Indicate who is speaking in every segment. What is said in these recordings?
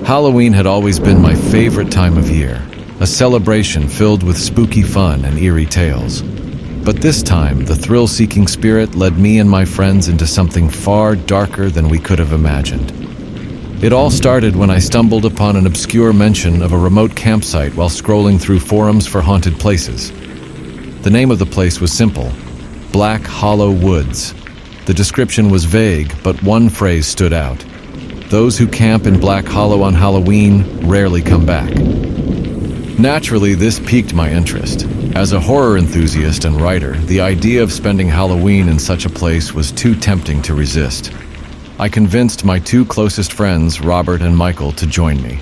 Speaker 1: Halloween had always been my favorite time of year, a celebration filled with spooky fun and eerie tales. But this time, the thrill-seeking spirit led me and my friends into something far darker than we could have imagined. It all started when I stumbled upon an obscure mention of a remote campsite while scrolling through forums for haunted places. The name of the place was simple: Black Hollow Woods. The description was vague, but one phrase stood out: those who camp in Black Hollow on Halloween rarely come back. Naturally, this piqued my interest. As a horror enthusiast and writer, the idea of spending Halloween in such a place was too tempting to resist. I convinced my two closest friends, Robert and Michael, to join me.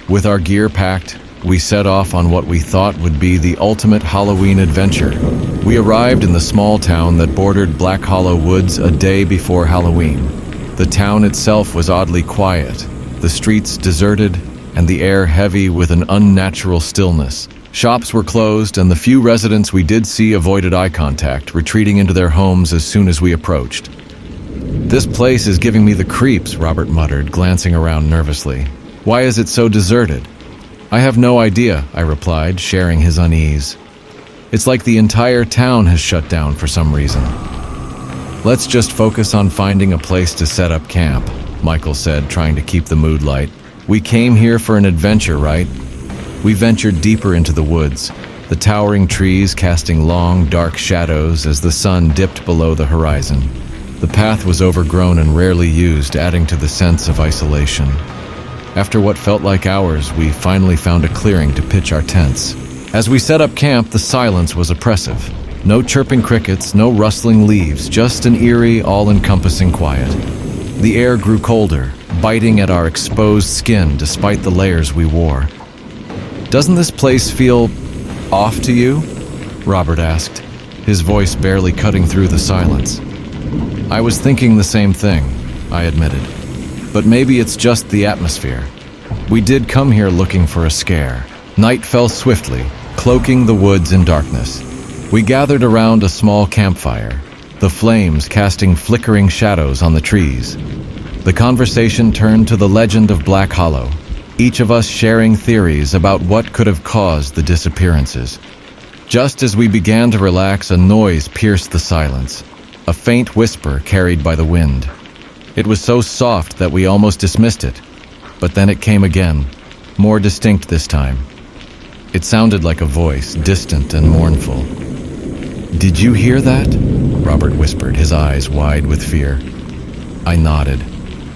Speaker 1: With our gear packed, we set off on what we thought would be the ultimate Halloween adventure. We arrived in the small town that bordered Black Hollow Woods a day before Halloween. The town itself was oddly quiet, the streets deserted, and the air heavy with an unnatural stillness. Shops were closed, and the few residents we did see avoided eye contact, retreating into their homes as soon as we approached. "This place is giving me the creeps," Robert muttered, glancing around nervously. "Why is it so deserted?" "I have no idea," I replied, sharing his unease. "It's like the entire town has shut down for some reason." "Let's just focus on finding a place to set up camp," Michael said, trying to keep the mood light. "We came here for an adventure, right?" We ventured deeper into the woods, the towering trees casting long, dark shadows as the sun dipped below the horizon. The path was overgrown and rarely used, adding to the sense of isolation. After what felt like hours, we finally found a clearing to pitch our tents. As we set up camp, the silence was oppressive. No chirping crickets, no rustling leaves, just an eerie, all-encompassing quiet. The air grew colder, biting at our exposed skin despite the layers we wore. "Doesn't this place feel off to you?" Robert asked, his voice barely cutting through the silence. "I was thinking the same thing," I admitted. "But maybe it's just the atmosphere. We did come here looking for a scare." Night fell swiftly, cloaking the woods in darkness. We gathered around a small campfire, the flames casting flickering shadows on the trees. The conversation turned to the legend of Black Hollow, each of us sharing theories about what could have caused the disappearances. Just as we began to relax, a noise pierced the silence, a faint whisper carried by the wind. It was so soft that we almost dismissed it, but then it came again, more distinct this time. It sounded like a voice, distant and mournful. "Did you hear that?" Robert whispered, his eyes wide with fear. I nodded,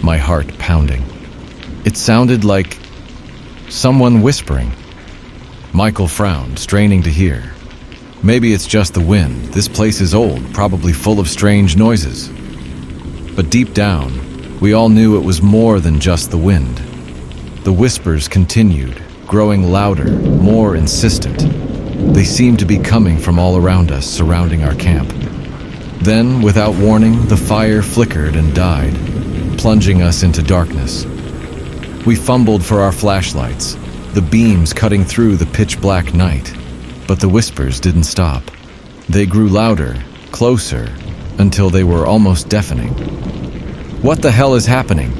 Speaker 1: my heart pounding. It sounded like someone whispering. Michael frowned, straining to hear. "Maybe it's just the wind. This place is old, probably full of strange noises." But deep down, we all knew it was more than just the wind. The whispers continued, growing louder, more insistent. They seemed to be coming from all around us, surrounding our camp. Then, without warning, the fire flickered and died, plunging us into darkness. We fumbled for our flashlights, the beams cutting through the pitch-black night. But the whispers didn't stop. They grew louder, closer, until they were almost deafening. "What the hell is happening?"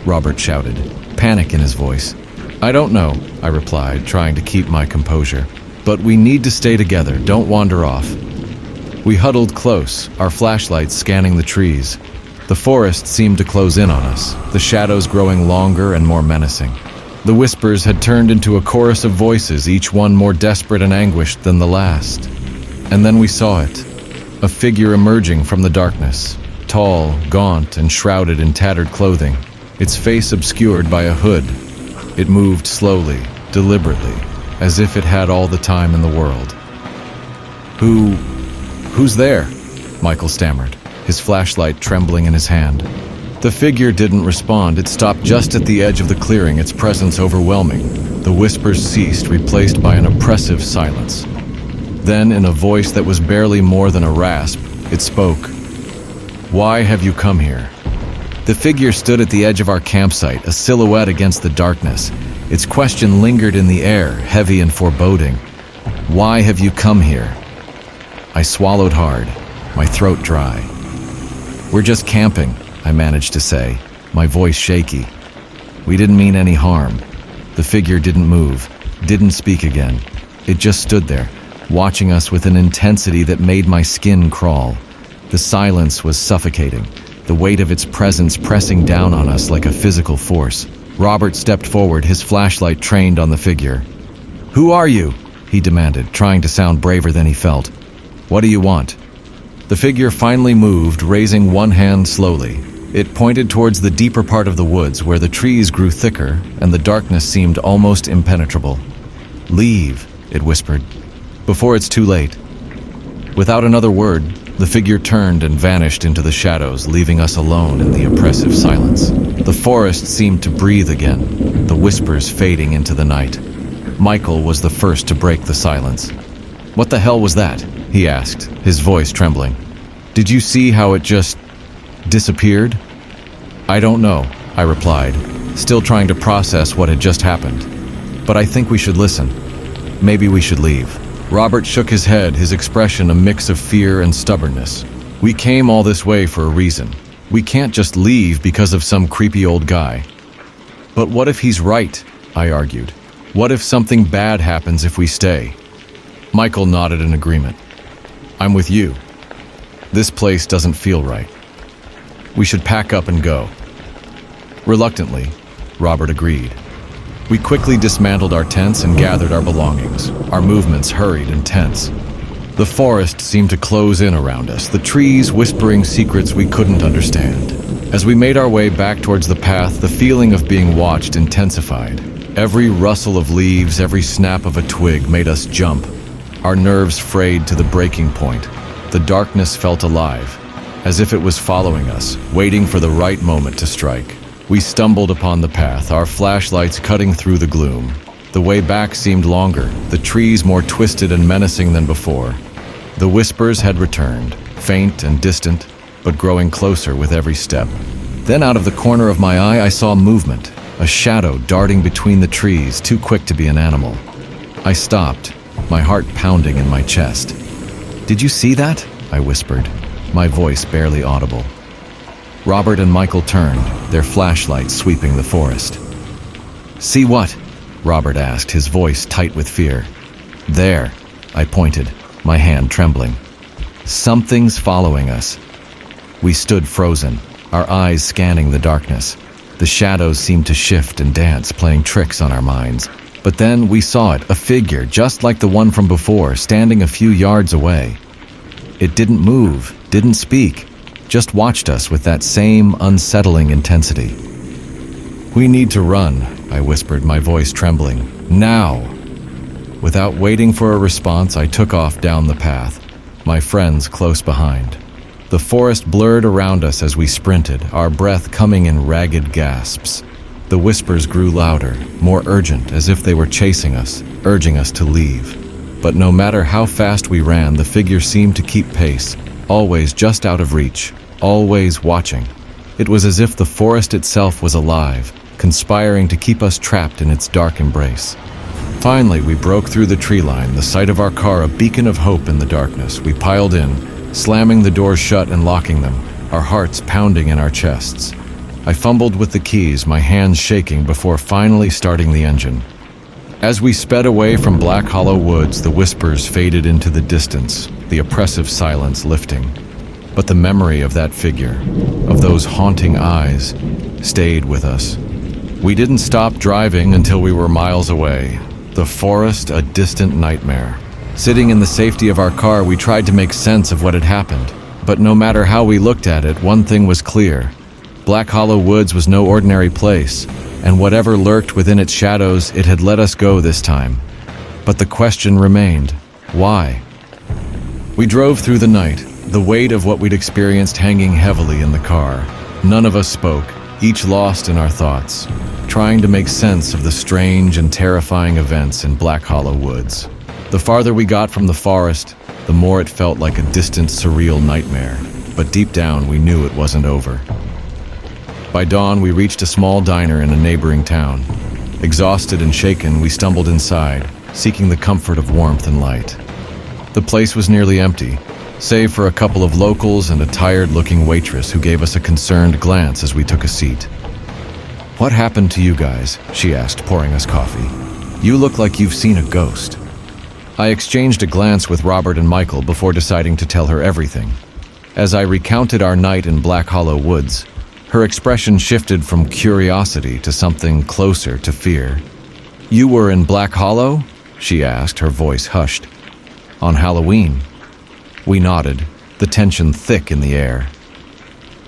Speaker 1: Robert shouted, panic in his voice. "I don't know," I replied, trying to keep my composure. "But we need to stay together, don't wander off." We huddled close, our flashlights scanning the trees. The forest seemed to close in on us, the shadows growing longer and more menacing. The whispers had turned into a chorus of voices, each one more desperate and anguished than the last. And then we saw it, a figure emerging from the darkness, tall, gaunt, and shrouded in tattered clothing, its face obscured by a hood. It moved slowly, deliberately, as if it had all the time in the world. Who's there?" Michael stammered, his flashlight trembling in his hand. The figure didn't respond. It stopped just at the edge of the clearing, its presence overwhelming. The whispers ceased, replaced by an oppressive silence. Then, in a voice that was barely more than a rasp, it spoke. "Why have you come here?" The figure stood at the edge of our campsite, a silhouette against the darkness. Its question lingered in the air, heavy and foreboding. "Why have you come here?" I swallowed hard, my throat dry. "We're just camping," I managed to say, my voice shaky. We didn't mean any harm. The figure didn't move, didn't speak again. It just stood there, watching us with an intensity that made my skin crawl. The silence was suffocating, the weight of its presence pressing down on us like a physical force. Robert stepped forward, his flashlight trained on the figure. "Who are you?" he demanded, trying to sound braver than he felt. "What do you want?" The figure finally moved, raising one hand slowly. It pointed towards the deeper part of the woods where the trees grew thicker and the darkness seemed almost impenetrable. "Leave," it whispered, "before it's too late." Without another word, the figure turned and vanished into the shadows, leaving us alone in the oppressive silence. The forest seemed to breathe again, the whispers fading into the night. Michael was the first to break the silence. "What the hell was that?" he asked, his voice trembling. "Did you see how it just disappeared?" "I don't know," I replied, still trying to process what had just happened. "But I think we should listen. Maybe we should leave." Robert shook his head, his expression a mix of fear and stubbornness. "We came all this way for a reason. We can't just leave because of some creepy old guy." "But what if he's right?" I argued. "What if something bad happens if we stay?" Michael nodded in agreement. "I'm with you. This place doesn't feel right. We should pack up and go." Reluctantly, Robert agreed. We quickly dismantled our tents and gathered our belongings, our movements hurried and tense. The forest seemed to close in around us, the trees whispering secrets we couldn't understand. As we made our way back towards the path, the feeling of being watched intensified. Every rustle of leaves, every snap of a twig made us jump. Our nerves frayed to the breaking point. The darkness felt alive, as if it was following us, waiting for the right moment to strike. We stumbled upon the path, our flashlights cutting through the gloom. The way back seemed longer, the trees more twisted and menacing than before. The whispers had returned, faint and distant, but growing closer with every step. Then out of the corner of my eye, I saw movement, a shadow darting between the trees, too quick to be an animal. I stopped, my heart pounding in my chest. "Did you see that?" I whispered, my voice barely audible. Robert and Michael turned, their flashlights sweeping the forest. "See what?" Robert asked, his voice tight with fear. "There," I pointed, my hand trembling. "Something's following us." We stood frozen, our eyes scanning the darkness. The shadows seemed to shift and dance, playing tricks on our minds. But then we saw it, a figure just like the one from before, standing a few yards away. It didn't move, didn't speak, just watched us with that same unsettling intensity. "We need to run," I whispered, my voice trembling. "Now!" Without waiting for a response, I took off down the path, my friends close behind. The forest blurred around us as we sprinted, our breath coming in ragged gasps. The whispers grew louder, more urgent, as if they were chasing us, urging us to leave. But no matter how fast we ran, the figure seemed to keep pace, always just out of reach, always watching. It was as if the forest itself was alive, conspiring to keep us trapped in its dark embrace. Finally, we broke through the tree line, the sight of our car a beacon of hope in the darkness. We piled in, slamming the doors shut and locking them, our hearts pounding in our chests. I fumbled with the keys, my hands shaking before finally starting the engine. As we sped away from Black Hollow Woods, the whispers faded into the distance, the oppressive silence lifting. But the memory of that figure, of those haunting eyes, stayed with us. We didn't stop driving until we were miles away, the forest a distant nightmare. Sitting in the safety of our car, we tried to make sense of what had happened. But no matter how we looked at it, one thing was clear. Black Hollow Woods was no ordinary place, and whatever lurked within its shadows, it had let us go this time. But the question remained, why? We drove through the night, the weight of what we'd experienced hanging heavily in the car. None of us spoke, each lost in our thoughts, trying to make sense of the strange and terrifying events in Black Hollow Woods. The farther we got from the forest, the more it felt like a distant, surreal nightmare, but deep down we knew it wasn't over. By dawn, we reached a small diner in a neighboring town. Exhausted and shaken, we stumbled inside, seeking the comfort of warmth and light. The place was nearly empty, save for a couple of locals and a tired-looking waitress who gave us a concerned glance as we took a seat. "What happened to you guys?" she asked, pouring us coffee. "You look like you've seen a ghost." I exchanged a glance with Robert and Michael before deciding to tell her everything. As I recounted our night in Black Hollow Woods, her expression shifted from curiosity to something closer to fear. "You were in Black Hollow?" she asked, her voice hushed. "On Halloween?" We nodded, the tension thick in the air.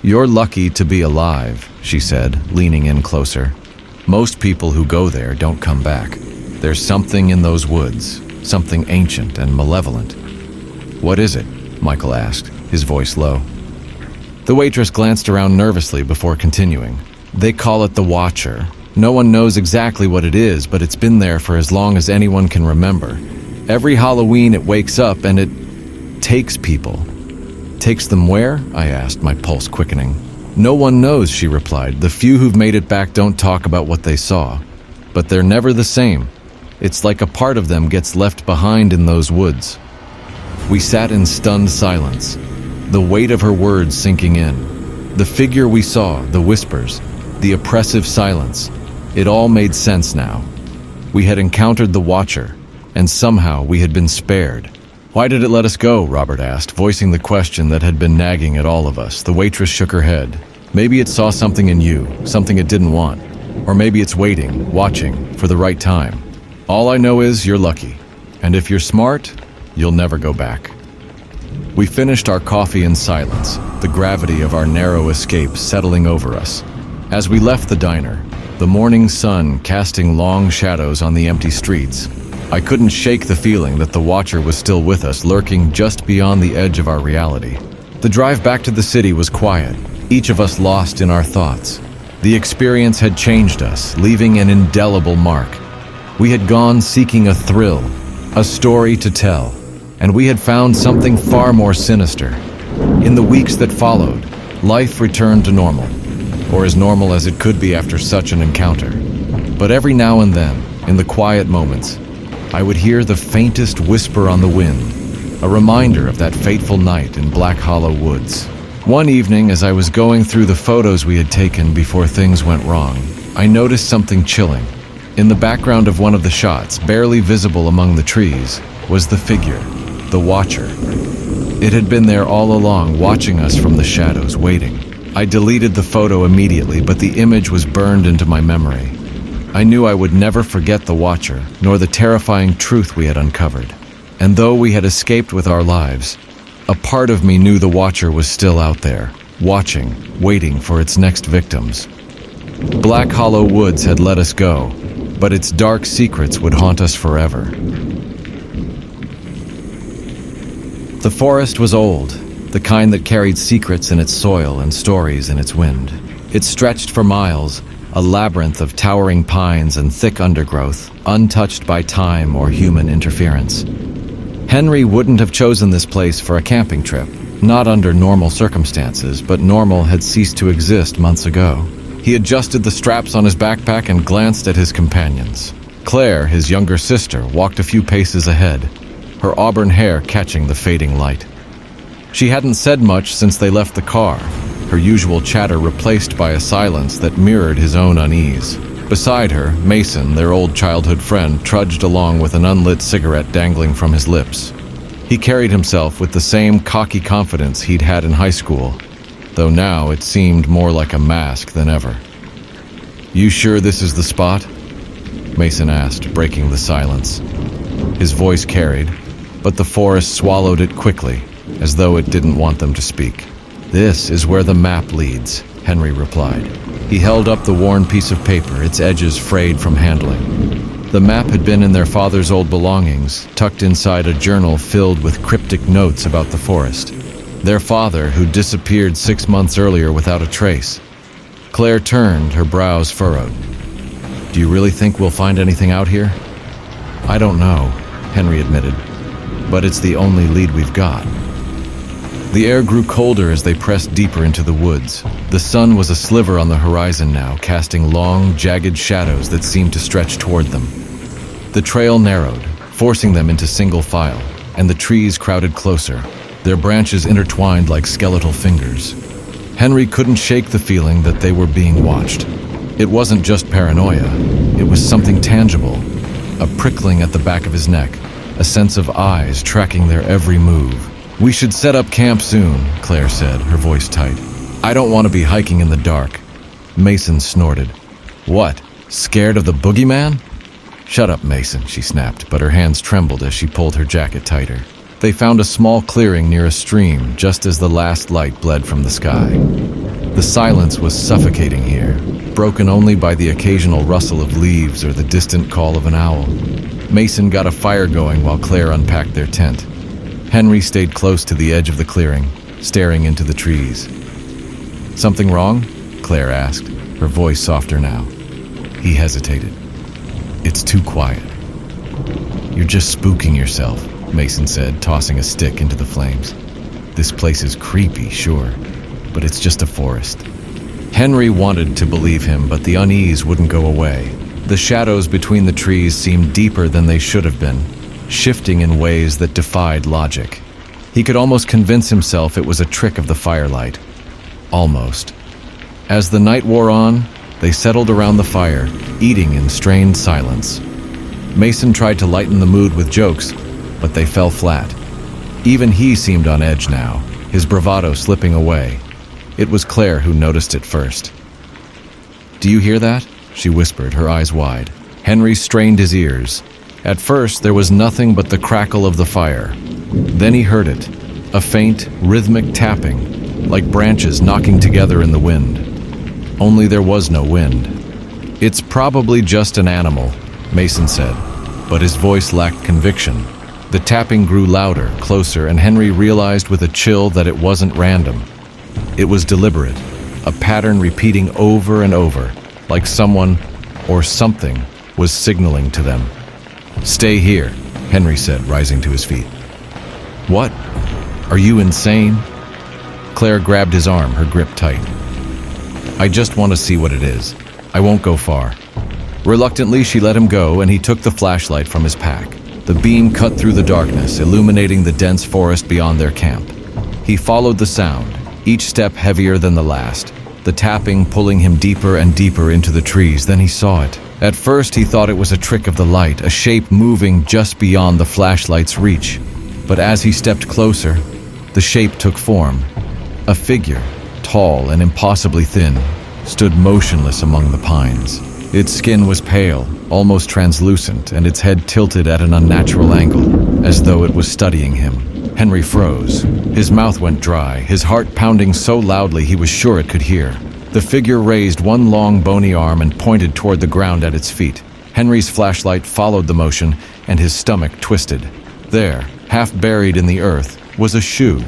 Speaker 1: "You're lucky to be alive," she said, leaning in closer. "Most people who go there don't come back. There's something in those woods, something ancient and malevolent." "What is it?" Michael asked, his voice low. The waitress glanced around nervously before continuing. "They call it the Watcher. No one knows exactly what it is, but it's been there for as long as anyone can remember. Every Halloween it wakes up and it takes people." "Takes them where?" I asked, my pulse quickening. "No one knows," she replied. "The few who've made it back don't talk about what they saw. But they're never the same. It's like a part of them gets left behind in those woods." We sat in stunned silence, the weight of her words sinking in. The figure we saw, the whispers, the oppressive silence, it all made sense now. We had encountered the Watcher, and somehow we had been spared. "Why did it let us go?" Robert asked, voicing the question that had been nagging at all of us. The waitress shook her head. "Maybe it saw something in you, something it didn't want. Or maybe it's waiting, watching, for the right time. All I know is you're lucky. And if you're smart, you'll never go back." We finished our coffee in silence, the gravity of our narrow escape settling over us. As we left the diner, the morning sun casting long shadows on the empty streets, I couldn't shake the feeling that the Watcher was still with us, lurking just beyond the edge of our reality. The drive back to the city was quiet, each of us lost in our thoughts. The experience had changed us, leaving an indelible mark. We had gone seeking a thrill, a story to tell, and we had found something far more sinister. In the weeks that followed, life returned to normal, or as normal as it could be after such an encounter. But every now and then, in the quiet moments, I would hear the faintest whisper on the wind, a reminder of that fateful night in Black Hollow Woods. One evening, as I was going through the photos we had taken before things went wrong, I noticed something chilling. In the background of one of the shots, barely visible among the trees, was the figure, the Watcher. It had been there all along, watching us from the shadows, waiting. I deleted the photo immediately, but the image was burned into my memory. I knew I would never forget the Watcher, nor the terrifying truth we had uncovered. And though we had escaped with our lives, a part of me knew the Watcher was still out there, watching, waiting for its next victims. Black Hollow Woods had let us go, but its dark secrets would haunt us forever. The forest was old, the kind that carried secrets in its soil and stories in its wind. It stretched for miles, a labyrinth of towering pines and thick undergrowth, untouched by time or human interference. Henry wouldn't have chosen this place for a camping trip, not under normal circumstances, but normal had ceased to exist months ago. He adjusted the straps on his backpack and glanced at his companions. Claire, his younger sister, walked a few paces ahead, her auburn hair catching the fading light. She hadn't said much since they left the car, her usual chatter replaced by a silence that mirrored his own unease. Beside her, Mason, their old childhood friend, trudged along with an unlit cigarette dangling from his lips. He carried himself with the same cocky confidence he'd had in high school, though now it seemed more like a mask than ever. "You sure this is the spot?" Mason asked, breaking the silence. His voice carried, but the forest swallowed it quickly, as though it didn't want them to speak. "This is where the map leads," Henry replied. He held up the worn piece of paper, its edges frayed from handling. The map had been in their father's old belongings, tucked inside a journal filled with cryptic notes about the forest. Their father, who disappeared 6 months earlier without a trace. Claire turned, her brows furrowed. "Do you really think we'll find anything out here?" "I don't know," Henry admitted, "but it's the only lead we've got." The air grew colder as they pressed deeper into the woods. The sun was a sliver on the horizon now, casting long, jagged shadows that seemed to stretch toward them. The trail narrowed, forcing them into single file, and the trees crowded closer, their branches intertwined like skeletal fingers. Henry couldn't shake the feeling that they were being watched. It wasn't just paranoia. It was something tangible. A prickling at the back of his neck, a sense of eyes tracking their every move. "We should set up camp soon," Claire said, her voice tight. "I don't want to be hiking in the dark." Mason snorted. "What? Scared of the boogeyman?" "Shut up, Mason," she snapped, but her hands trembled as she pulled her jacket tighter. They found a small clearing near a stream just as the last light bled from the sky. The silence was suffocating here, broken only by the occasional rustle of leaves or the distant call of an owl. Mason got a fire going while Claire unpacked their tent. Henry stayed close to the edge of the clearing, staring into the trees. "Something wrong?" Claire asked, her voice softer now. He hesitated. "It's too quiet." "You're just spooking yourself," Mason said, tossing a stick into the flames. "This place is creepy, sure, but it's just a forest." Henry wanted to believe him, but the unease wouldn't go away. The shadows between the trees seemed deeper than they should have been, shifting in ways that defied logic. He could almost convince himself it was a trick of the firelight. Almost. As the night wore on, they settled around the fire, eating in strained silence. Mason tried to lighten the mood with jokes, but they fell flat. Even he seemed on edge now, his bravado slipping away. It was Claire who noticed it first. "Do you hear that?" she whispered, her eyes wide. Henry strained his ears. At first, there was nothing but the crackle of the fire. Then he heard it, a faint, rhythmic tapping, like branches knocking together in the wind. Only there was no wind. "It's probably just an animal," Mason said, but his voice lacked conviction. The tapping grew louder, closer, and Henry realized with a chill that it wasn't random. It was deliberate, a pattern repeating over and over, like someone, or something, was signaling to them. "Stay here," Henry said, rising to his feet. "What? Are you insane?" Claire grabbed his arm, her grip tight. "I just want to see what it is. I won't go far." Reluctantly, she let him go, and he took the flashlight from his pack. The beam cut through the darkness, illuminating the dense forest beyond their camp. He followed the sound, each step heavier than the last, the tapping pulling him deeper and deeper into the trees. Then he saw it. At first, he thought it was a trick of the light, a shape moving just beyond the flashlight's reach. But as he stepped closer, the shape took form. A figure, tall and impossibly thin, stood motionless among the pines. Its skin was pale, almost translucent, and its head tilted at an unnatural angle, as though it was studying him. Henry froze. His mouth went dry, his heart pounding so loudly he was sure it could hear. The figure raised one long bony arm and pointed toward the ground at its feet. Henry's flashlight followed the motion, and his stomach twisted. There, half buried in the earth, was a shoe.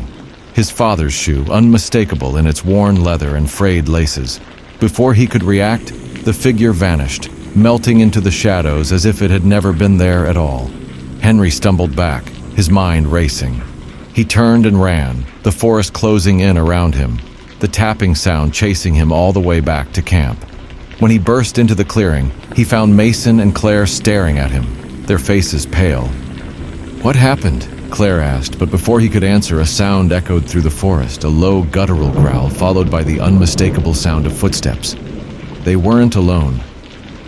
Speaker 1: His father's shoe, unmistakable in its worn leather and frayed laces. Before he could react, the figure vanished, melting into the shadows as if it had never been there at all. Henry stumbled back, his mind racing. He turned and ran, the forest closing in around him, the tapping sound chasing him all the way back to camp. When he burst into the clearing, he found Mason and Claire staring at him, their faces pale. "What happened?" Claire asked, but before he could answer, a sound echoed through the forest, a low guttural growl followed by the unmistakable sound of footsteps. They weren't alone.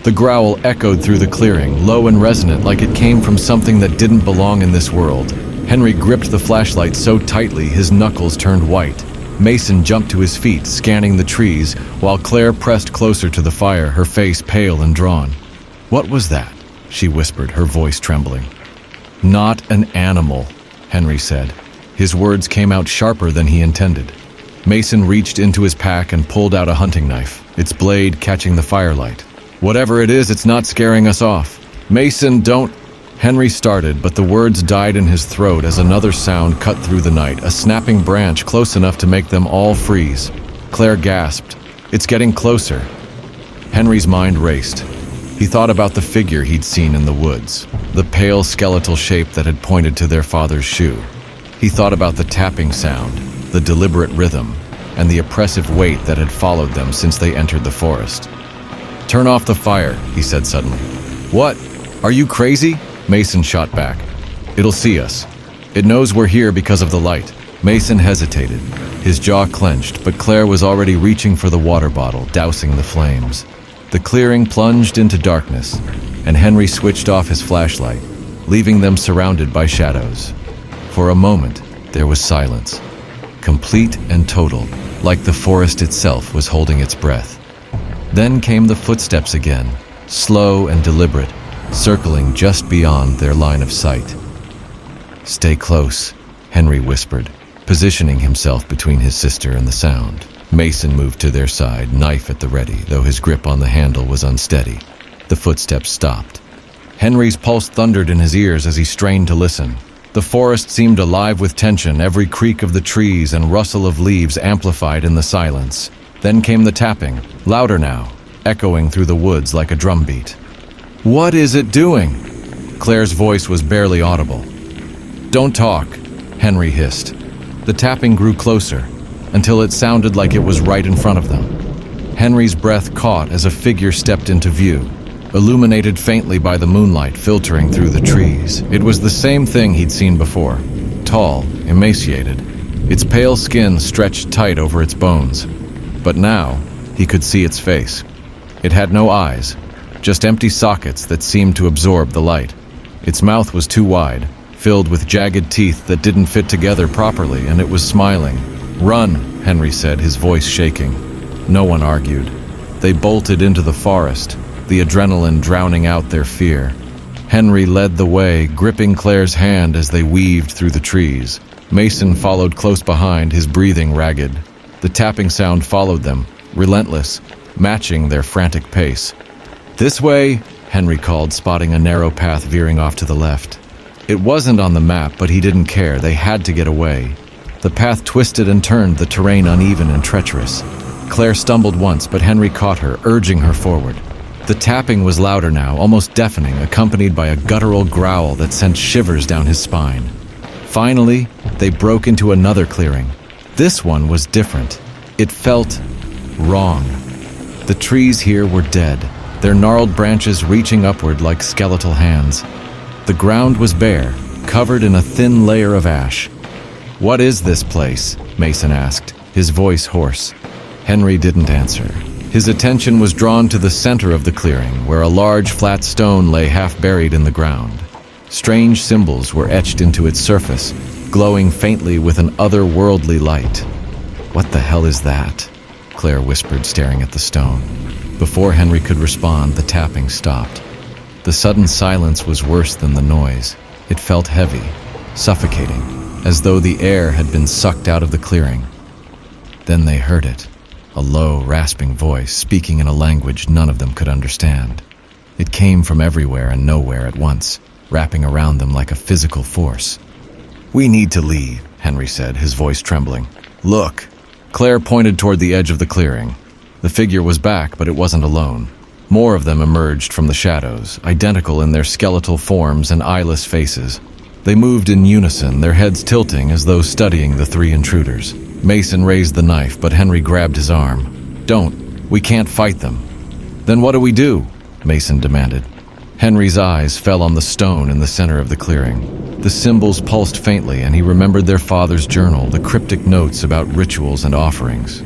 Speaker 1: The growl echoed through the clearing, low and resonant, like it came from something that didn't belong in this world. Henry gripped the flashlight so tightly his knuckles turned white. Mason jumped to his feet, scanning the trees, while Claire pressed closer to the fire, her face pale and drawn. "What was that?" she whispered, her voice trembling. "Not an animal," Henry said. His words came out sharper than he intended. Mason reached into his pack and pulled out a hunting knife, its blade catching the firelight. "Whatever it is, it's not scaring us off." "Mason, don't—" Henry started, but the words died in his throat as another sound cut through the night, a snapping branch close enough to make them all freeze. Claire gasped. "It's getting closer." Henry's mind raced. He thought about the figure he'd seen in the woods, the pale skeletal shape that had pointed to their father's shoe. He thought about the tapping sound, the deliberate rhythm, and the oppressive weight that had followed them since they entered the forest. "Turn off the fire," he said suddenly. "What? Are you crazy?" Mason shot back. "It'll see us. It knows we're here because of the light." Mason hesitated, his jaw clenched, but Claire was already reaching for the water bottle, dousing the flames. The clearing plunged into darkness, and Henry switched off his flashlight, leaving them surrounded by shadows. For a moment, there was silence, complete and total, like the forest itself was holding its breath. Then came the footsteps again, slow and deliberate, circling just beyond their line of sight. "Stay close," Henry whispered, positioning himself between his sister and the sound. Mason moved to their side, knife at the ready, though his grip on the handle was unsteady. The footsteps stopped. Henry's pulse thundered in his ears as he strained to listen. The forest seemed alive with tension, every creak of the trees and rustle of leaves amplified in the silence. Then came the tapping, louder now, echoing through the woods like a drumbeat. "What is it doing?" Claire's voice was barely audible. "Don't talk," Henry hissed. The tapping grew closer, until it sounded like it was right in front of them. Henry's breath caught as a figure stepped into view, illuminated faintly by the moonlight filtering through the trees. It was the same thing he'd seen before, tall, emaciated, its pale skin stretched tight over its bones. But now, he could see its face. It had no eyes, just empty sockets that seemed to absorb the light. Its mouth was too wide, filled with jagged teeth that didn't fit together properly, and it was smiling. "Run," Henry said, his voice shaking. No one argued. They bolted into the forest, the adrenaline drowning out their fear. Henry led the way, gripping Claire's hand as they weaved through the trees. Mason followed close behind, his breathing ragged. The tapping sound followed them, relentless, matching their frantic pace. "This way," Henry called, spotting a narrow path veering off to the left. It wasn't on the map, but he didn't care. They had to get away. The path twisted and turned, the terrain uneven and treacherous. Claire stumbled once, but Henry caught her, urging her forward. The tapping was louder now, almost deafening, accompanied by a guttural growl that sent shivers down his spine. Finally, they broke into another clearing. This one was different. It felt wrong. The trees here were dead, their gnarled branches reaching upward like skeletal hands. The ground was bare, covered in a thin layer of ash. "What is this place?" Mason asked, his voice hoarse. Henry didn't answer. His attention was drawn to the center of the clearing, where a large flat stone lay half buried in the ground. Strange symbols were etched into its surface, glowing faintly with an otherworldly light. "What the hell is that?" Claire whispered, staring at the stone. Before Henry could respond, the tapping stopped. The sudden silence was worse than the noise. It felt heavy, suffocating, as though the air had been sucked out of the clearing. Then they heard it, a low, rasping voice speaking in a language none of them could understand. It came from everywhere and nowhere at once, wrapping around them like a physical force. "We need to leave," Henry said, his voice trembling. "Look." Claire pointed toward the edge of the clearing. The figure was back, but it wasn't alone. More of them emerged from the shadows, identical in their skeletal forms and eyeless faces. They moved in unison, their heads tilting as though studying the three intruders. Mason raised the knife, but Henry grabbed his arm. "Don't. We can't fight them." "Then what do we do?" Mason demanded. Henry's eyes fell on the stone in the center of the clearing. The symbols pulsed faintly, and he remembered their father's journal, the cryptic notes about rituals and offerings.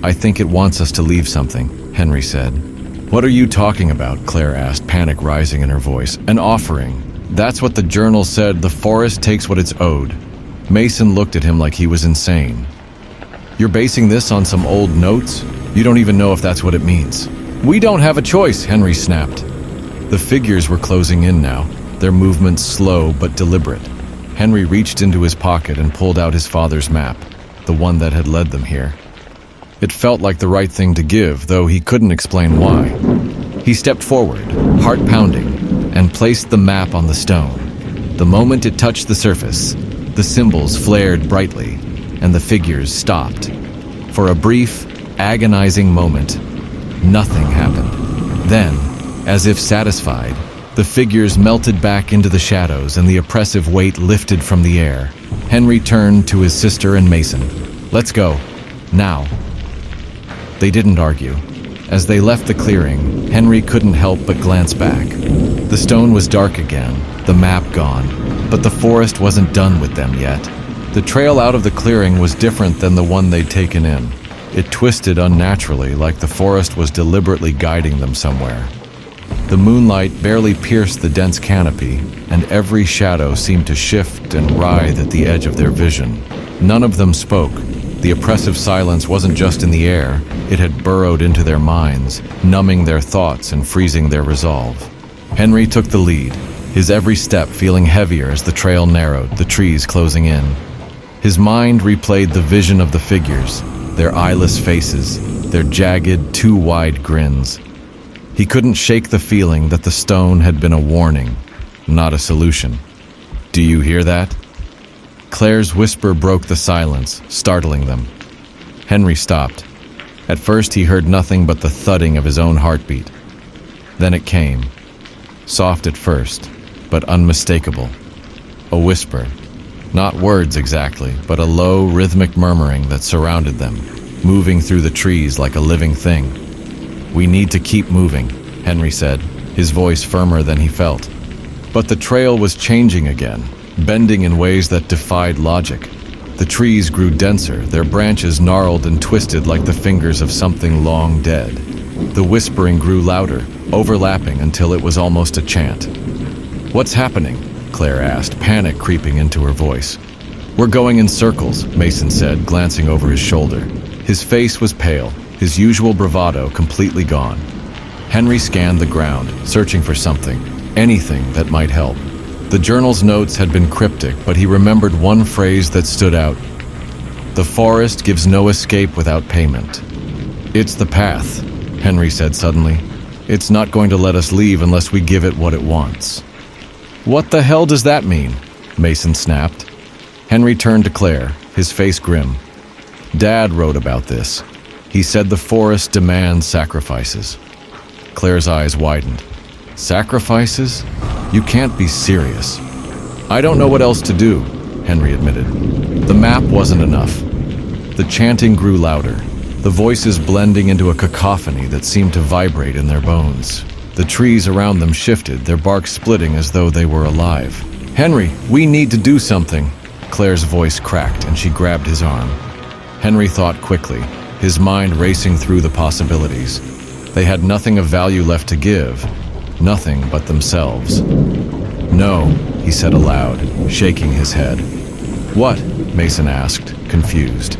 Speaker 1: "I think it wants us to leave something," Henry said. "What are you talking about?" Claire asked, panic rising in her voice. "An offering. That's what the journal said. The forest takes what it's owed." Mason looked at him like he was insane. "You're basing this on some old notes? You don't even know if that's what it means." "We don't have a choice," Henry snapped. The figures were closing in now, their movements slow but deliberate. Henry reached into his pocket and pulled out his father's map, the one that had led them here. It felt like the right thing to give, though he couldn't explain why. He stepped forward, heart pounding, and placed the map on the stone. The moment it touched the surface, the symbols flared brightly, and the figures stopped. For a brief, agonizing moment, nothing happened. Then, as if satisfied, the figures melted back into the shadows and the oppressive weight lifted from the air. Henry turned to his sister and Mason. "Let's go. Now." They didn't argue. As they left the clearing, Henry couldn't help but glance back. The stone was dark again, the map gone, but the forest wasn't done with them yet. The trail out of the clearing was different than the one they'd taken in. It twisted unnaturally, like the forest was deliberately guiding them somewhere. The moonlight barely pierced the dense canopy, and every shadow seemed to shift and writhe at the edge of their vision. None of them spoke. The oppressive silence wasn't just in the air, it had burrowed into their minds, numbing their thoughts and freezing their resolve. Henry took the lead, his every step feeling heavier as the trail narrowed, the trees closing in. His mind replayed the vision of the figures, their eyeless faces, their jagged, too wide grins. He couldn't shake the feeling that the stone had been a warning, not a solution. "Do you hear that?" Claire's whisper broke the silence, startling them. Henry stopped. At first he heard nothing but the thudding of his own heartbeat. Then it came. Soft at first, but unmistakable. A whisper. Not words exactly, but a low, rhythmic murmuring that surrounded them, moving through the trees like a living thing. "We need to keep moving," Henry said, his voice firmer than he felt. But the trail was changing again, bending in ways that defied logic. The trees grew denser, their branches gnarled and twisted like the fingers of something long dead. The whispering grew louder, overlapping until it was almost a chant. "What's happening?" Claire asked, panic creeping into her voice. "We're going in circles," Mason said, glancing over his shoulder. His face was pale, his usual bravado completely gone. Henry scanned the ground, searching for something, anything that might help. The journal's notes had been cryptic, but he remembered one phrase that stood out. "The forest gives no escape without payment." "It's the path," Henry said suddenly. "It's not going to let us leave unless we give it what it wants." "What the hell does that mean?" Mason snapped. Henry turned to Claire, his face grim. "Dad wrote about this. He said the forest demands sacrifices." Claire's eyes widened. "Sacrifices? You can't be serious." "I don't know what else to do," Henry admitted. The map wasn't enough. The chanting grew louder, the voices blending into a cacophony that seemed to vibrate in their bones. The trees around them shifted, their bark splitting as though they were alive. "Henry, we need to do something." Claire's voice cracked and she grabbed his arm. Henry thought quickly, his mind racing through the possibilities. They had nothing of value left to give, nothing but themselves. "No," he said aloud, shaking his head. "What?" Mason asked, confused.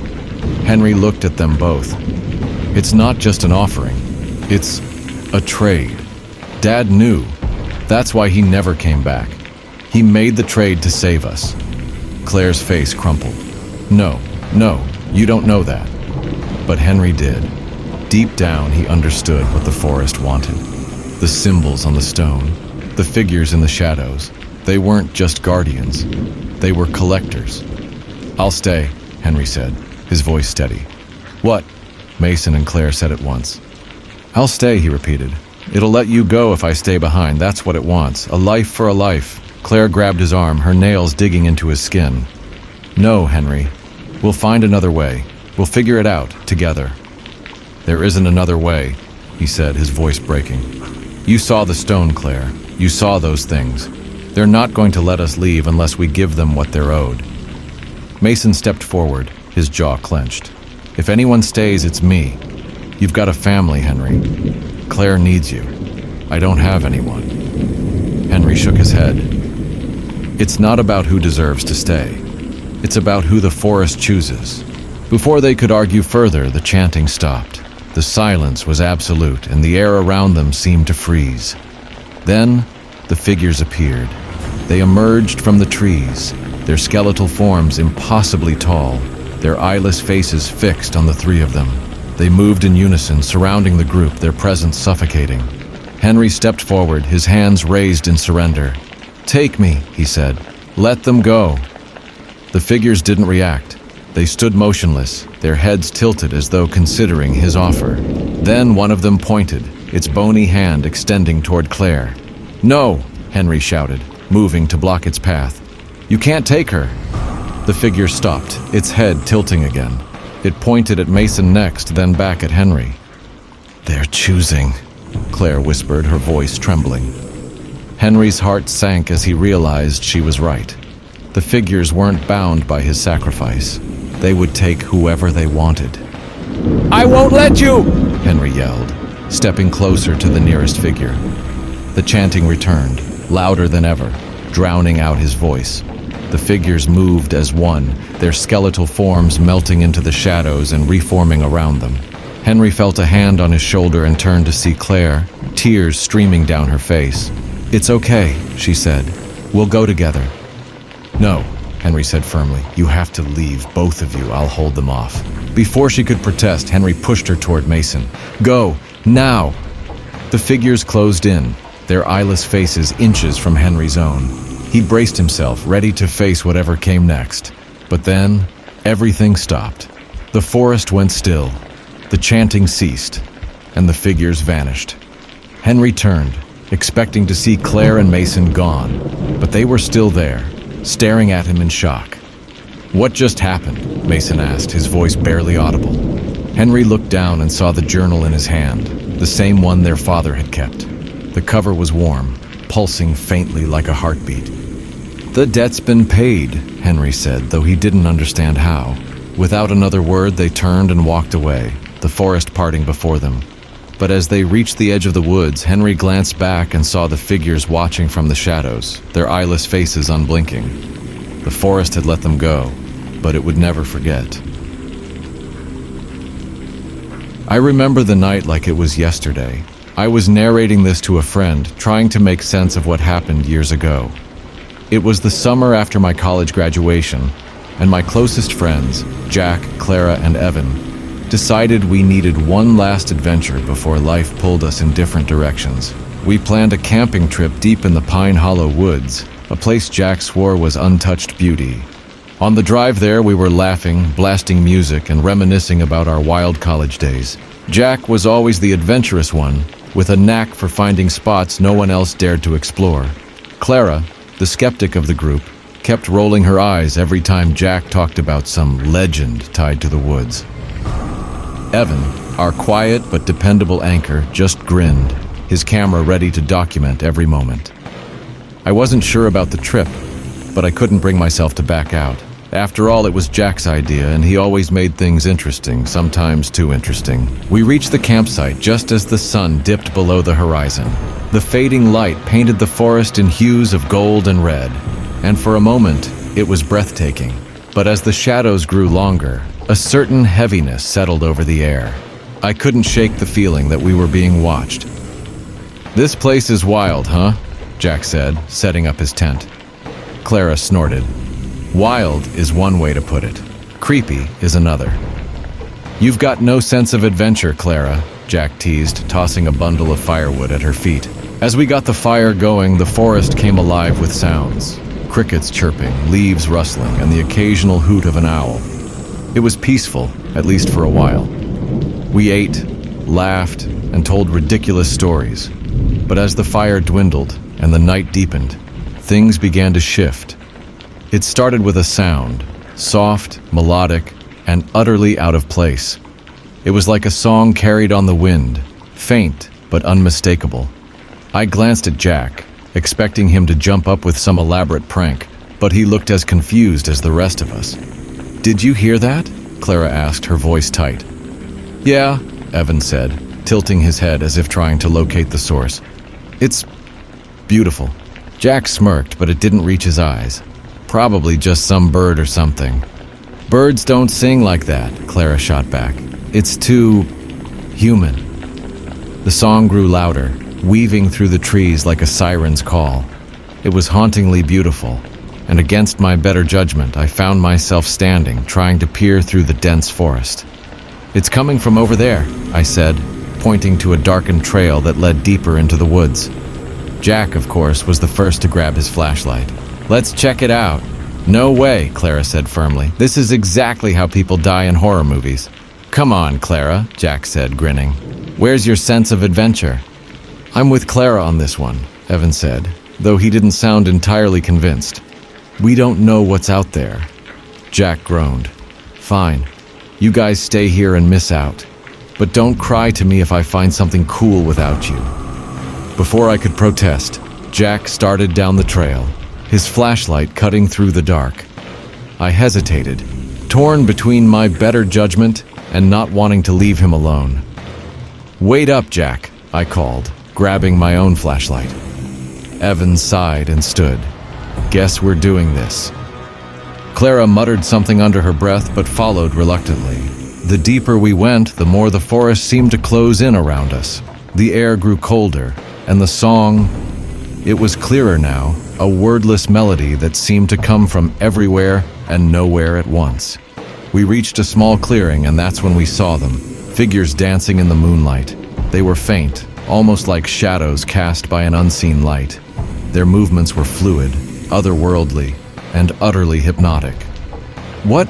Speaker 1: Henry looked at them both. "It's not just an offering. It's a trade. Dad knew. That's why he never came back. He made the trade to save us." Claire's face crumpled. No, you don't know that." But Henry did. Deep down, he understood what the forest wanted. The symbols on the stone, the figures in the shadows, they weren't just guardians. They were collectors. "I'll stay," Henry said, his voice steady. "What?" Mason and Claire said at once. "I'll stay," he repeated. "It'll let you go if I stay behind. That's what it wants. A life for a life." Claire grabbed his arm, her nails digging into his skin. "No, Henry. We'll find another way. We'll figure it out, together." "There isn't another way," he said, his voice breaking. "You saw the stone, Claire. You saw those things. They're not going to let us leave unless we give them what they're owed." Mason stepped forward, his jaw clenched. "If anyone stays, it's me. You've got a family, Henry. Claire needs you. I don't have anyone." Henry shook his head. "It's not about who deserves to stay. It's about who the forest chooses." Before they could argue further, the chanting stopped. The silence was absolute, and the air around them seemed to freeze. Then, the figures appeared. They emerged from the trees, their skeletal forms impossibly tall, their eyeless faces fixed on the three of them. They moved in unison, surrounding the group, their presence suffocating. Henry stepped forward, his hands raised in surrender. "Take me," he said. "Let them go." The figures didn't react. They stood motionless, their heads tilted as though considering his offer. Then one of them pointed, its bony hand extending toward Claire. "No!" Henry shouted, moving to block its path. "You can't take her!" The figure stopped, its head tilting again. It pointed at Mason next, then back at Henry. "They're choosing," Claire whispered, her voice trembling. Henry's heart sank as he realized she was right. The figures weren't bound by his sacrifice. They would take whoever they wanted. "I won't let you!" Henry yelled, stepping closer to the nearest figure. The chanting returned, louder than ever, drowning out his voice. The figures moved as one, their skeletal forms melting into the shadows and reforming around them. Henry felt a hand on his shoulder and turned to see Claire, tears streaming down her face. "It's okay," she said. "We'll go together." "No," Henry said firmly. "You have to leave, both of you. I'll hold them off." Before she could protest, Henry pushed her toward Mason. "Go, now!" The figures closed in, their eyeless faces inches from Henry's own. He braced himself, ready to face whatever came next. But then, everything stopped. The forest went still. The chanting ceased, and the figures vanished. Henry turned, expecting to see Claire and Mason gone, but they were still there, staring at him in shock. "What just happened?" Mason asked, his voice barely audible. Henry looked down and saw the journal in his hand, the same one their father had kept. The cover was warm, pulsing faintly like a heartbeat. "The debt's been paid," Henry said, though he didn't understand how. Without another word, they turned and walked away, the forest parting before them. But as they reached the edge of the woods, Henry glanced back and saw the figures watching from the shadows, their eyeless faces unblinking. The forest had let them go, but it would never forget. I remember the night like it was yesterday. I was narrating this to a friend, trying to make sense of what happened years ago. It was the summer after my college graduation, and my closest friends, Jack, Clara, and Evan, decided we needed one last adventure before life pulled us in different directions. We planned a camping trip deep in the Pine Hollow woods, a place Jack swore was untouched beauty. On the drive there, we were laughing, blasting music, and reminiscing about our wild college days. Jack was always the adventurous one, with a knack for finding spots no one else dared to explore. Clara, the skeptic of the group, kept rolling her eyes every time Jack talked about some legend tied to the woods. Evan, our quiet but dependable anchor, just grinned, his camera ready to document every moment. I wasn't sure about the trip, but I couldn't bring myself to back out. After all, it was Jack's idea, and he always made things interesting, sometimes too interesting. We reached the campsite just as the sun dipped below the horizon. The fading light painted the forest in hues of gold and red, and for a moment, it was breathtaking. But as the shadows grew longer, a certain heaviness settled over the air. I couldn't shake the feeling that we were being watched. "This place is wild, huh?" Jack said, setting up his tent. Clara snorted. "Wild is one way to put it. Creepy is another." "You've got no sense of adventure, Clara," Jack teased, tossing a bundle of firewood at her feet. As we got the fire going, the forest came alive with sounds. Crickets chirping, leaves rustling, and the occasional hoot of an owl. It was peaceful, at least for a while. We ate, laughed, and told ridiculous stories. But as the fire dwindled and the night deepened, things began to shift. It started with a sound, soft, melodic, and utterly out of place. It was like a song carried on the wind, faint but unmistakable. I glanced at Jack, expecting him to jump up with some elaborate prank, but he looked as confused as the rest of us. "Did you hear that?" Clara asked, her voice tight. "Yeah," Evan said, tilting his head as if trying to locate the source. "It's beautiful." Jack smirked, but it didn't reach his eyes. "Probably just some bird or something." "Birds don't sing like that," Clara shot back. "It's too human." The song grew louder, weaving through the trees like a siren's call. It was hauntingly beautiful, and against my better judgment, I found myself standing, trying to peer through the dense forest. "It's coming from over there," I said, pointing to a darkened trail that led deeper into the woods. Jack, of course, was the first to grab his flashlight. "Let's check it out." "No way," Clara said firmly. "This is exactly how people die in horror movies." "Come on, Clara," Jack said, grinning. "Where's your sense of adventure?" "I'm with Clara on this one," Evan said, though he didn't sound entirely convinced. "We don't know what's out there." Jack groaned. "Fine. You guys stay here and miss out. But don't cry to me if I find something cool without you." Before I could protest, Jack started down the trail, his flashlight cutting through the dark. I hesitated, torn between my better judgment and not wanting to leave him alone. "Wait up, Jack," I called, grabbing my own flashlight. Evan sighed and stood. "Guess we're doing this." Clara muttered something under her breath but followed reluctantly. The deeper we went, the more the forest seemed to close in around us. The air grew colder, and the song, it was clearer now, a wordless melody that seemed to come from everywhere and nowhere at once. We reached a small clearing, and that's when we saw them, figures dancing in the moonlight. They were faint, almost like shadows cast by an unseen light. Their movements were fluid, otherworldly, and utterly hypnotic. What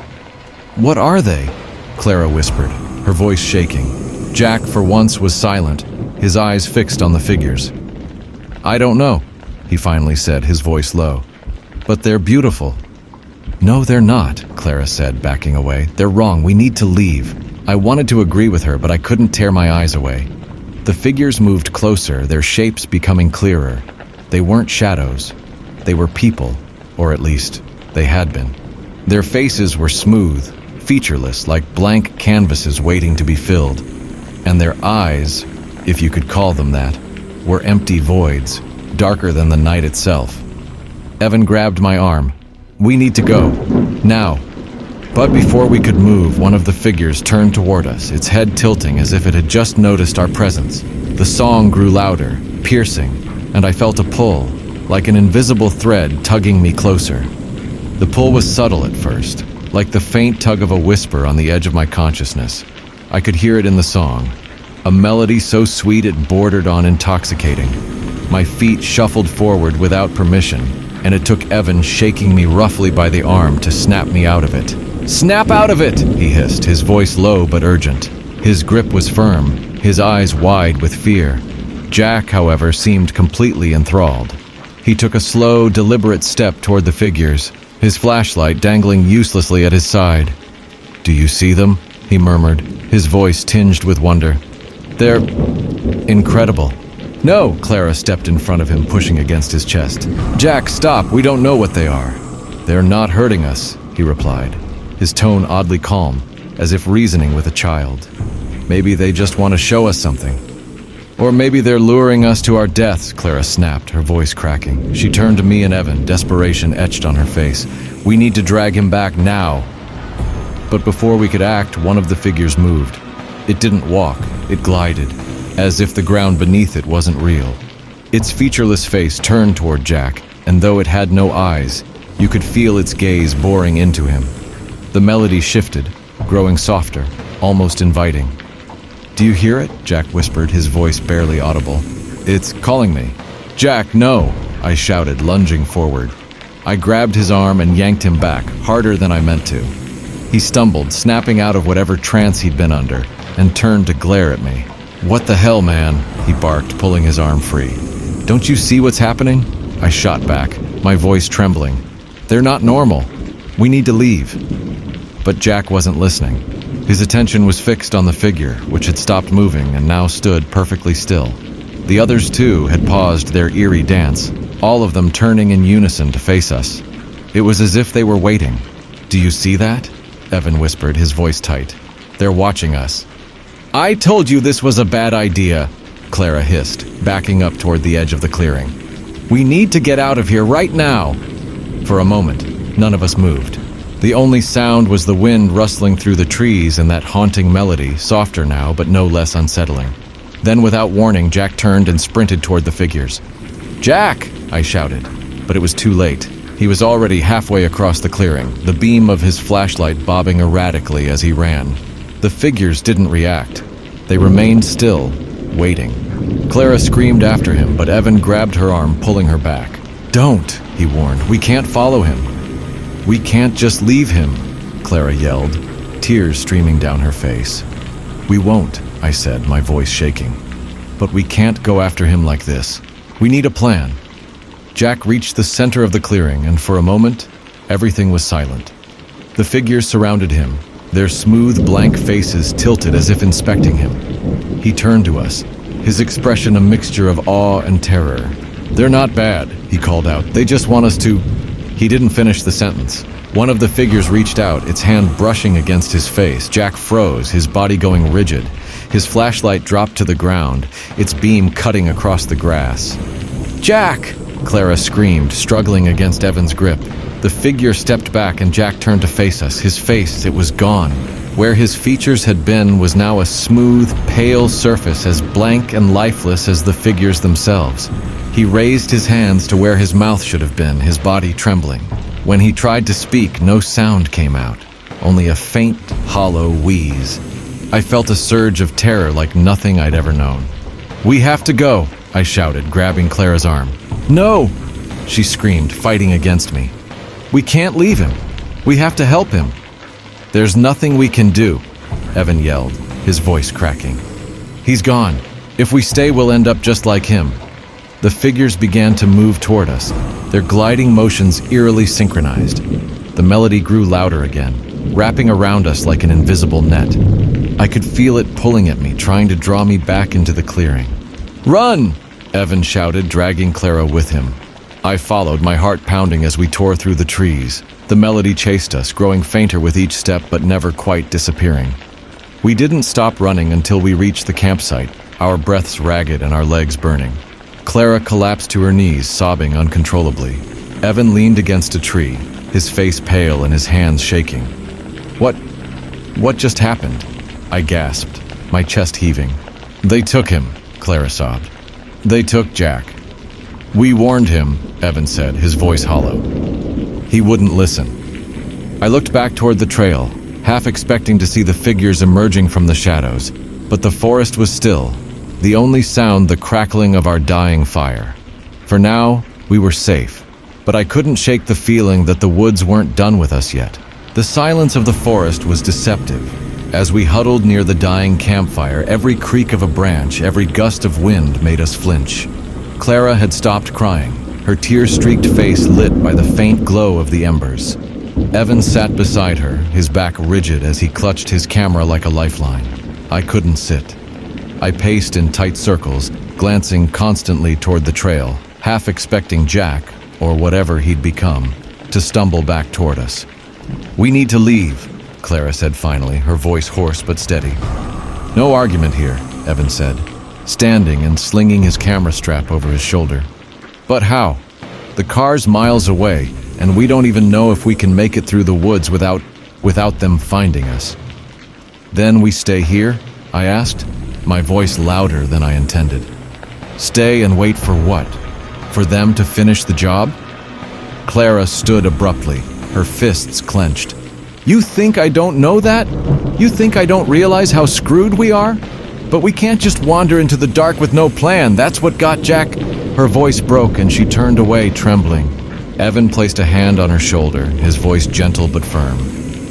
Speaker 1: are they?" Clara whispered, her voice shaking. Jack, for once, was silent, his eyes fixed on the figures. "I don't know," he finally said, his voice low. "But they're beautiful." "No, they're not," Clara said, backing away. "They're wrong. We need to leave." I wanted to agree with her, but I couldn't tear my eyes away. The figures moved closer, their shapes becoming clearer. They weren't shadows. They were people, or at least, they had been. Their faces were smooth, featureless, like blank canvases waiting to be filled. And their eyes, if you could call them that, were empty voids, darker than the night itself. Evan grabbed my arm. "We need to go. Now." But before we could move, one of the figures turned toward us, its head tilting as if it had just noticed our presence. The song grew louder, piercing, and I felt a pull, like an invisible thread tugging me closer. The pull was subtle at first, like the faint tug of a whisper on the edge of my consciousness. I could hear it in the song, a melody so sweet it bordered on intoxicating. My feet shuffled forward without permission, and it took Evan shaking me roughly by the arm to snap me out of it. "Snap out of it!" he hissed, his voice low but urgent. His grip was firm, his eyes wide with fear. Jack, however, seemed completely enthralled. He took a slow, deliberate step toward the figures, his flashlight dangling uselessly at his side. "Do you see them?" he murmured, his voice tinged with wonder. "They're incredible." "No!" Clara stepped in front of him, pushing against his chest. "Jack, stop! We don't know what they are." "They're not hurting us," he replied, his tone oddly calm, as if reasoning with a child. "Maybe they just want to show us something. Or maybe they're luring us to our deaths," Clara snapped, her voice cracking. She turned to me and Evan, desperation etched on her face. "We need to drag him back now." But before we could act, one of the figures moved. It didn't walk, it glided, as if the ground beneath it wasn't real. Its featureless face turned toward Jack, and though it had no eyes, you could feel its gaze boring into him. The melody shifted, growing softer, almost inviting. "Do you hear it?" Jack whispered, his voice barely audible. "It's calling me." "Jack, no!" I shouted, lunging forward. I grabbed his arm and yanked him back, harder than I meant to. He stumbled, snapping out of whatever trance he'd been under, and turned to glare at me. "What the hell, man?" he barked, pulling his arm free. "Don't you see what's happening?" I shot back, my voice trembling. "They're not normal. We need to leave." But Jack wasn't listening. His attention was fixed on the figure, which had stopped moving and now stood perfectly still. The others, too, had paused their eerie dance, all of them turning in unison to face us. It was as if they were waiting. "Do you see that?" Evan whispered, his voice tight. "They're watching us." "I told you this was a bad idea," Clara hissed, backing up toward the edge of the clearing. "We need to get out of here right now." For a moment, none of us moved. The only sound was the wind rustling through the trees and that haunting melody, softer now but no less unsettling. Then, without warning, Jack turned and sprinted toward the figures. "Jack!" I shouted, but it was too late. He was already halfway across the clearing, the beam of his flashlight bobbing erratically as he ran. The figures didn't react. They remained still, waiting. Clara screamed after him, but Evan grabbed her arm, pulling her back. "Don't!" he warned. "We can't follow him." "We can't just leave him," Clara yelled, tears streaming down her face. "We won't," I said, my voice shaking. "But we can't go after him like this. We need a plan." Jack reached the center of the clearing, and for a moment, everything was silent. The figures surrounded him, their smooth, blank faces tilted as if inspecting him. He turned to us, his expression a mixture of awe and terror. "They're not bad," he called out. "They just want us to—" He didn't finish the sentence. One of the figures reached out, its hand brushing against his face. Jack froze, his body going rigid. His flashlight dropped to the ground, its beam cutting across the grass. "Jack!" Clara screamed, struggling against Evan's grip. The figure stepped back and Jack turned to face us. His face, it was gone. Where his features had been was now a smooth, pale surface as blank and lifeless as the figures themselves. He raised his hands to where his mouth should have been, his body trembling. When he tried to speak, no sound came out, only a faint, hollow wheeze. I felt a surge of terror like nothing I'd ever known. "We have to go," I shouted, grabbing Clara's arm. "No!" she screamed, fighting against me. "We can't leave him. We have to help him." "There's nothing we can do," Evan yelled, his voice cracking. "He's gone. If we stay, we'll end up just like him." The figures began to move toward us, their gliding motions eerily synchronized. The melody grew louder again, wrapping around us like an invisible net. I could feel it pulling at me, trying to draw me back into the clearing. "Run!" Evan shouted, dragging Clara with him. I followed, my heart pounding as we tore through the trees. The melody chased us, growing fainter with each step but never quite disappearing. We didn't stop running until we reached the campsite, our breaths ragged and our legs burning. Clara collapsed to her knees, sobbing uncontrollably. Evan leaned against a tree, his face pale and his hands shaking. What just happened?" I gasped, my chest heaving. "They took him," Clara sobbed. "They took Jack." "We warned him," Evan said, his voice hollow. "He wouldn't listen." I looked back toward the trail, half expecting to see the figures emerging from the shadows, but the forest was still, the only sound the crackling of our dying fire. For now, we were safe, but I couldn't shake the feeling that the woods weren't done with us yet. The silence of the forest was deceptive. As we huddled near the dying campfire, every creak of a branch, every gust of wind made us flinch. Clara had stopped crying, her tear-streaked face lit by the faint glow of the embers. Evan sat beside her, his back rigid as he clutched his camera like a lifeline. I couldn't sit. I paced in tight circles, glancing constantly toward the trail, half expecting Jack, or whatever he'd become, to stumble back toward us. "We need to leave," Clara said finally, her voice hoarse but steady. "No argument here," Evan said, standing and slinging his camera strap over his shoulder. "But how? The car's miles away, and we don't even know if we can make it through the woods without them finding us." "Then we stay here?" I asked, my voice louder than I intended. "Stay and wait for what? For them to finish the job?" Clara stood abruptly, her fists clenched. "You think I don't know that? You think I don't realize how screwed we are? But we can't just wander into the dark with no plan. That's what got Jack." Her voice broke and she turned away, trembling. Evan placed a hand on her shoulder, his voice gentle but firm.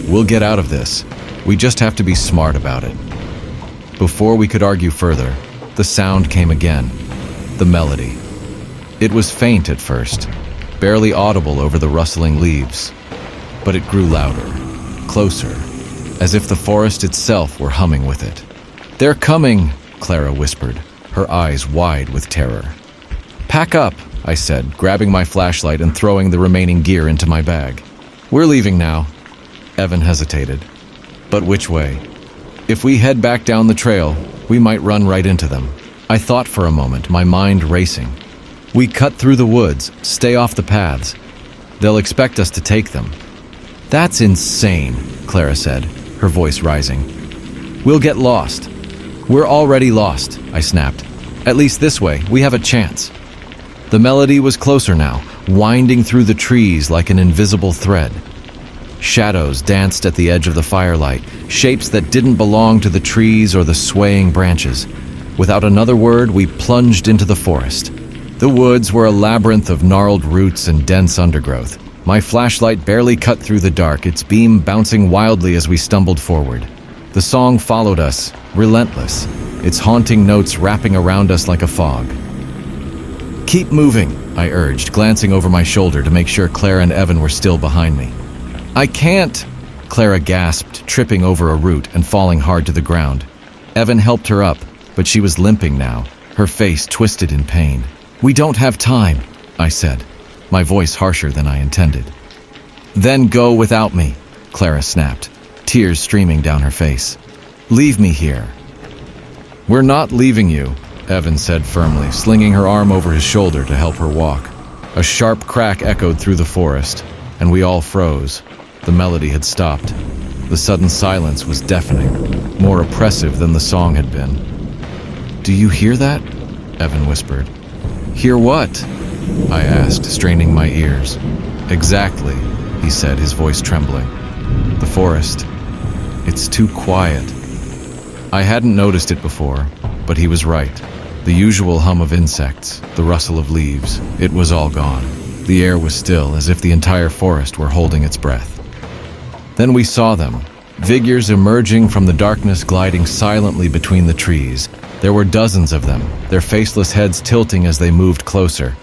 Speaker 1: "We'll get out of this. We just have to be smart about it." Before we could argue further, the sound came again. The melody. It was faint at first, barely audible over the rustling leaves. But it grew louder, closer, as if the forest itself were humming with it. "They're coming," Clara whispered, her eyes wide with terror. "Pack up," I said, grabbing my flashlight and throwing the remaining gear into my bag. "We're leaving now." Evan hesitated. "But which way? If we head back down the trail, we might run right into them." I thought for a moment, my mind racing. "We cut through the woods, stay off the paths. They'll expect us to take them." "That's insane," Clara said, her voice rising. "We'll get lost." "We're already lost," I snapped. "At least this way, we have a chance." The melody was closer now, winding through the trees like an invisible thread. Shadows danced at the edge of the firelight, shapes that didn't belong to the trees or the swaying branches. Without another word, we plunged into the forest. The woods were a labyrinth of gnarled roots and dense undergrowth. My flashlight barely cut through the dark, its beam bouncing wildly as we stumbled forward. The song followed us, relentless, its haunting notes wrapping around us like a fog. "Keep moving," I urged, glancing over my shoulder to make sure Clara and Evan were still behind me. "I can't," Clara gasped, tripping over a root and falling hard to the ground. Evan helped her up, but she was limping now, her face twisted in pain. "We don't have time," I said, my voice harsher than I intended. Then go without me, Clara snapped, tears streaming down her face. Leave me here. We're not leaving you, Evan said firmly, slinging her arm over his shoulder to help her walk. A sharp crack echoed through the forest, and we all froze. The melody had stopped. The sudden silence was deafening, more oppressive than the song had been. Do you hear that? Evan whispered. Hear what? I asked, straining my ears. Exactly, he said, his voice trembling. The forest. It's too quiet. I hadn't noticed it before, but he was right. The usual hum of insects, the rustle of leaves, it was all gone. The air was still, as if the entire forest were holding its breath. Then we saw them, figures emerging from the darkness, gliding silently between the trees. There were dozens of them, their faceless heads tilting as they moved closer.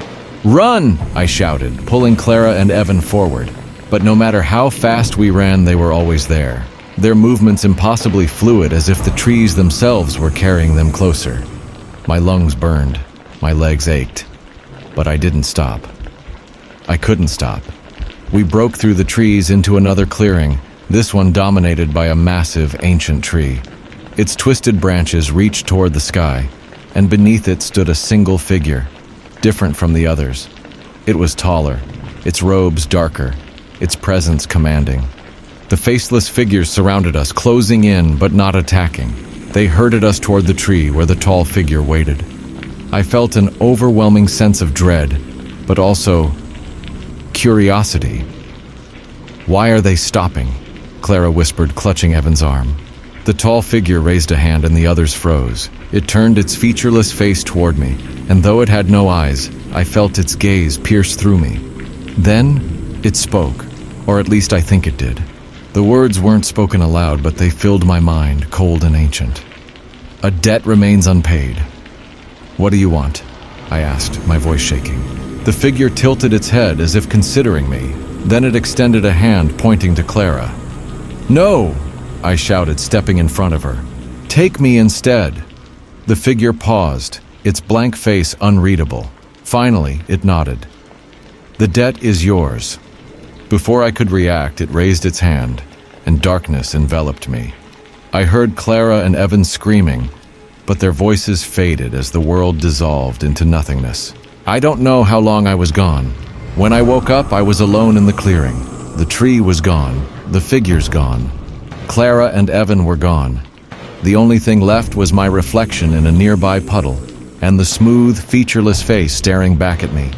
Speaker 1: Run! I shouted, pulling Clara and Evan forward. But no matter how fast we ran, they were always there. Their movements impossibly fluid, as if the trees themselves were carrying them closer. My lungs burned, my legs ached, but I didn't stop. I couldn't stop. We broke through the trees into another clearing, this one dominated by a massive, ancient tree. Its twisted branches reached toward the sky, and beneath it stood a single figure, different from the others. It was taller, its robes darker, its presence commanding. The faceless figures surrounded us, closing in but not attacking. They herded us toward the tree where the tall figure waited. I felt an overwhelming sense of dread, but also curiosity. Why are they stopping? Clara whispered, clutching Evan's arm. The tall figure raised a hand and the others froze. It turned its featureless face toward me, and though it had no eyes, I felt its gaze pierce through me. Then it spoke, or at least I think it did. The words weren't spoken aloud, but they filled my mind, cold and ancient. A debt remains unpaid. What do you want? I asked, my voice shaking. The figure tilted its head as if considering me. Then it extended a hand, pointing to Clara. No! I shouted, stepping in front of her. Take me instead. The figure paused, its blank face unreadable. Finally, it nodded. The debt is yours. Before I could react, it raised its hand, and darkness enveloped me. I heard Clara and Evan screaming, but their voices faded as the world dissolved into nothingness. I don't know how long I was gone. When I woke up, I was alone in the clearing. The tree was gone, the figures gone. Clara and Evan were gone. The only thing left was my reflection in a nearby puddle, and the smooth, featureless face staring back at me.